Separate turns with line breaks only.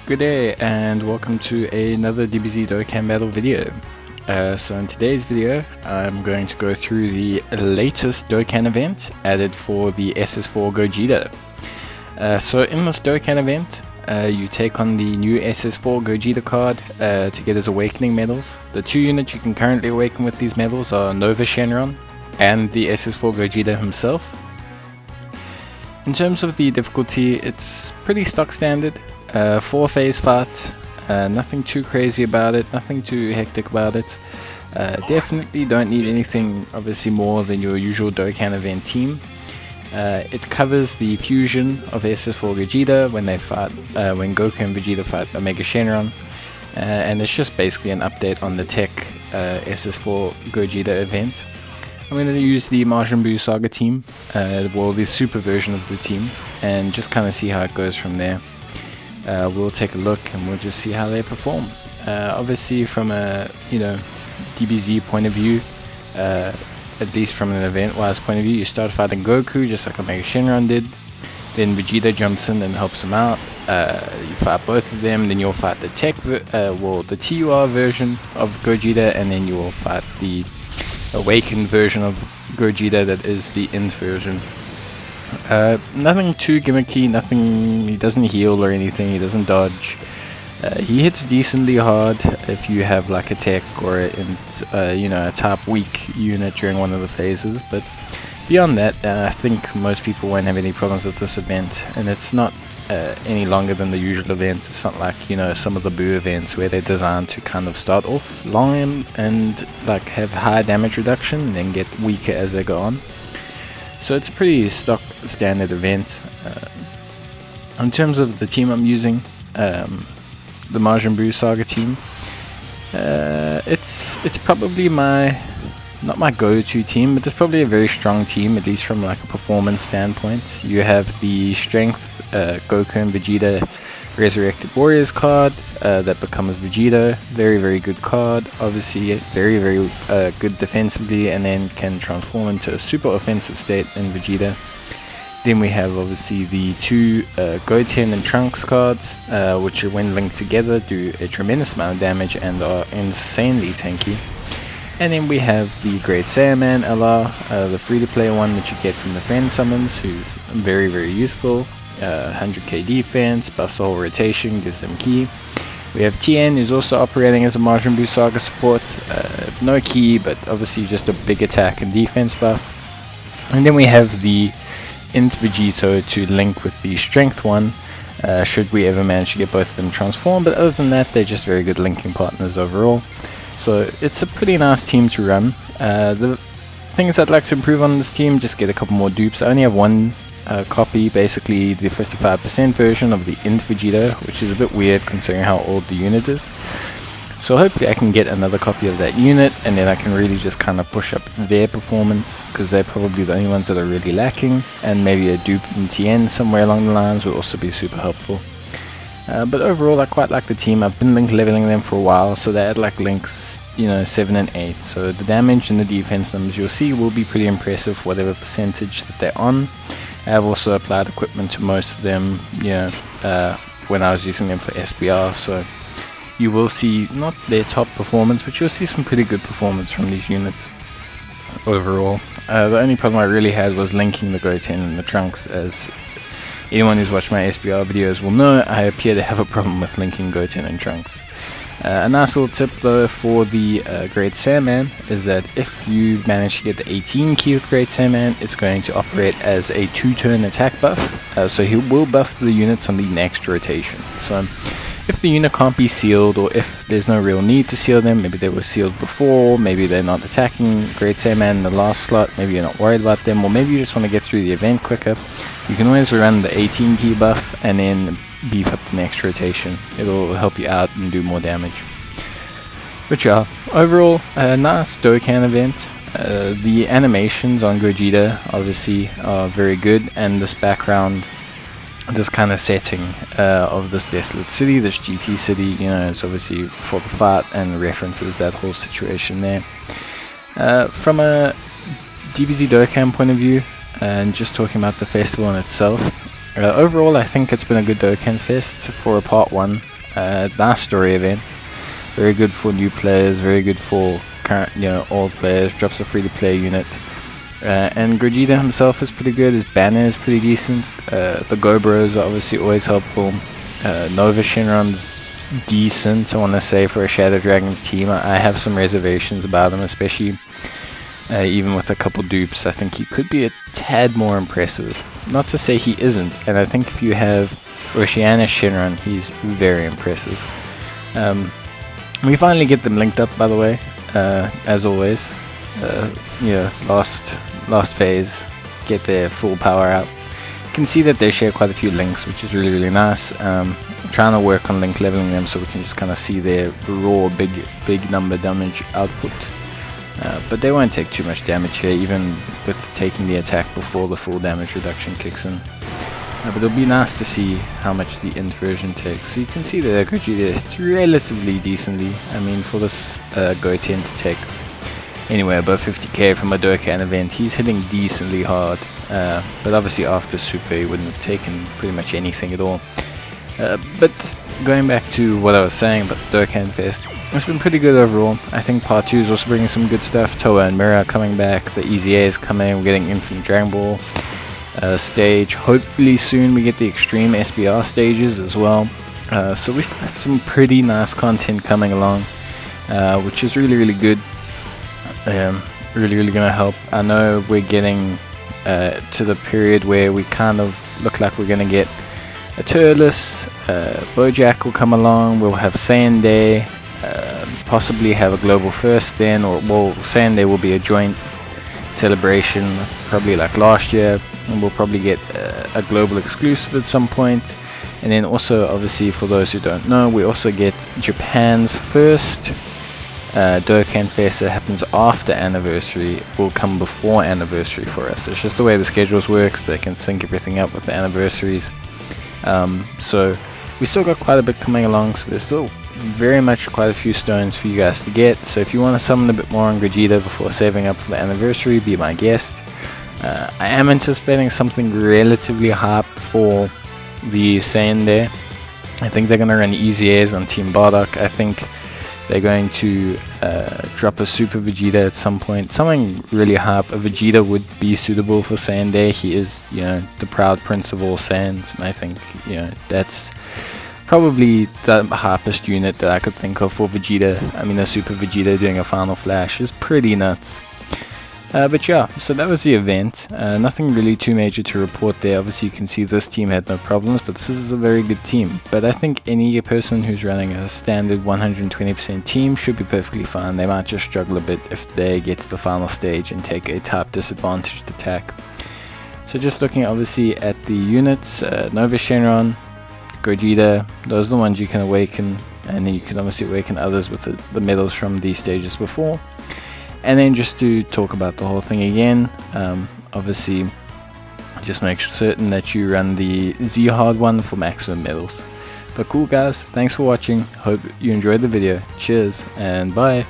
Good day and welcome to another DBZ Dokkan Battle video. So in today's video I'm going to go through the latest Dokkan event added for the SS4 GOGETA. So in this Dokkan event you take on the new SS4 GOGETA card to get his awakening medals. The two units you can currently awaken with these medals are Nova Shenron and the SS4 GOGETA himself. In terms of the difficulty, it's pretty stock standard. 4-phase fight, nothing too crazy about it, nothing too hectic about it. Definitely don't need anything obviously more than your usual Dokkan event team. It covers the fusion of SS4 GOGETA when they fight, when Goku and Vegeta fight Omega Shenron, and it's just basically an update on the tech SS4 GOGETA event. I'm going to use the Majin Buu Saga team, well, the super version of the team, and just kind of see how it goes from there. We'll take a look and we'll just see how they perform. Obviously from a DBZ point of view, at least from an event-wise point of view, you start fighting Goku just like Omega Shenron did. Then Vegeta jumps in and helps him out. You fight both of them, then you'll fight the tech, the TUR version of Gogeta, and then you will fight the awakened version of Gogeta that is the Int version. Nothing too gimmicky, nothing, he doesn't heal or anything, he doesn't dodge. He hits decently hard if you have like a tech or a type weak unit during one of the phases, but beyond that I think most people won't have any problems with this event, and it's not any longer than the usual events. It's not like some of the Buu events where they're designed to kind of start off long and like have high damage reduction and then get weaker as they go on. So it's a pretty stock standard event. In terms of the team I'm using, the Majin Buu Saga team, it's probably not my go-to team, but it's probably a very strong team, at least from like a performance standpoint. You have the strength Goku and Vegeta Resurrected Warriors card that becomes Vegeta. Very good card, obviously very good defensively, and then can transform into a super offensive state in Vegeta. Then we have obviously the two Goten and Trunks cards, which when linked together do a tremendous amount of damage and are insanely tanky. And then we have the Great Saiyaman LR, the free-to-play one that you get from the friend summons, who's very useful. 100k defense, buffs the whole rotation, gives them ki. We have Tien, who's also operating as a Majin Buu Saga support. No ki, but obviously just a big attack and defense buff. And then we have the Int Vegito to link with the strength one, should we ever manage to get both of them transformed, but other than that they're just very good linking partners overall. So it's a pretty nice team to run. The things I'd like to improve on this team, just get a couple more dupes. I only have one copy, basically the 55% version of the Int Vegeta, which is a bit weird considering how old the unit is. So hopefully I can get another copy of that unit, and then I can really just kind of push up their performance, because they're probably the only ones that are really lacking, and maybe a dupe in TN somewhere along the lines would also be super helpful. But overall I quite like the team. I've been link leveling them for a while, so they're at like links 7 and 8, so the damage and the defense numbers you'll see will be pretty impressive for whatever percentage that they're on. I've also applied equipment to most of them, when I was using them for SBR, so you will see not their top performance, but you'll see some pretty good performance from these units overall. The only problem I really had was linking the Goten and the Trunks. As anyone who's watched my SBR videos will know, I appear to have a problem with linking Goten and Trunks. A nice little tip though for the Great Saiyaman is that if you manage to get the 18 key with Great Saiyaman, it's going to operate as a 2-turn attack buff, so he will buff the units on the next rotation. So if the unit can't be sealed, or if there's no real need to seal them, maybe they were sealed before, maybe they're not attacking Great Saiyaman in the last slot, maybe you're not worried about them, or maybe you just want to get through the event quicker, you can always run the 18 key buff and then beef up the next rotation. It'll help you out and do more damage. But yeah, overall a nice Dokkan event. The animations on Gogeta obviously are very good, and this background, this kind of setting of this desolate city, this GT city, it's obviously for the fight and references that whole situation there. From a DBZ Dokkan point of view, and just talking about the festival in itself, overall I think it's been a good Dokkan Fest for a part 1. Nice story event. Very good for new players, very good for current, old players. Drops a free-to-play unit. And Gogeta himself is pretty good. His banner is pretty decent. The Gobros are obviously always helpful. Nova Shenron's decent, I want to say, for a Shadow Dragons team. I have some reservations about him, especially even with a couple dupes. I think he could be a tad more impressive. Not to say he isn't, and I think if you have Oceania Shenron, he's very impressive. We finally get them linked up, by the way, as always. Last phase, get their full power out. You can see that they share quite a few links, which is really, really nice. Trying to work on link leveling them so we can just kind of see their raw big number damage output. But they won't take too much damage here, even with taking the attack before the full damage reduction kicks in. But it'll be nice to see how much the int version takes. So you can see that Gogeta hits relatively decently. I mean, for this Goten to take anywhere above 50k from a Dokkan event, he's hitting decently hard. But obviously after Super he wouldn't have taken pretty much anything at all. But going back to what I was saying about the Dokkan Fest, it's been pretty good overall. I think Part 2 is also bringing some good stuff. Toa and Mira coming back, the EZA is coming, we're getting Infinite Dragon Ball stage. Hopefully soon we get the Extreme SBR stages as well. So we still have some pretty nice content coming along, which is really, really good. Really, really going to help. I know we're getting to the period where we kind of look like we're going to get a Turles, Bojack will come along, we'll have Saiyan Day, possibly have a global first then, or well, Saiyan Day will be a joint celebration, probably like last year, and we'll probably get a global exclusive at some point. And then also, obviously, for those who don't know, we also get Japan's first Dokkan Fest that happens after anniversary, will come before anniversary for us. It's just the way the schedules works, they can sync everything up with the anniversaries. So we still got quite a bit coming along, so there's still very much quite a few stones for you guys to get. So if you want to summon a bit more on Gogeta before saving up for the anniversary, be my guest. I am anticipating something relatively hype for the Saiyan Day. I think they're going to run EZAs on Team Bardock. I think they're going to drop a Super Vegeta at some point. Something really hype. A Vegeta would be suitable for Saiyan Day. He is, the proud prince of all Saiyans, and I think, that's probably the hypest unit that I could think of for Vegeta. I mean, a Super Vegeta doing a Final Flash is pretty nuts. But yeah, so that was the event. Nothing really too major to report there. Obviously you can see this team had no problems, but this is a very good team. But I think any person who's running a standard 120% team should be perfectly fine. They might just struggle a bit if they get to the final stage and take a type disadvantaged attack. So just looking obviously at the units, Nova Shenron, Gogeta, those are the ones you can awaken, and then you can obviously awaken others with the medals from these stages before. And then just to talk about the whole thing again, obviously just make certain that you run the Z-Hard one for maximum medals. But cool guys, thanks for watching, hope you enjoyed the video, cheers and bye.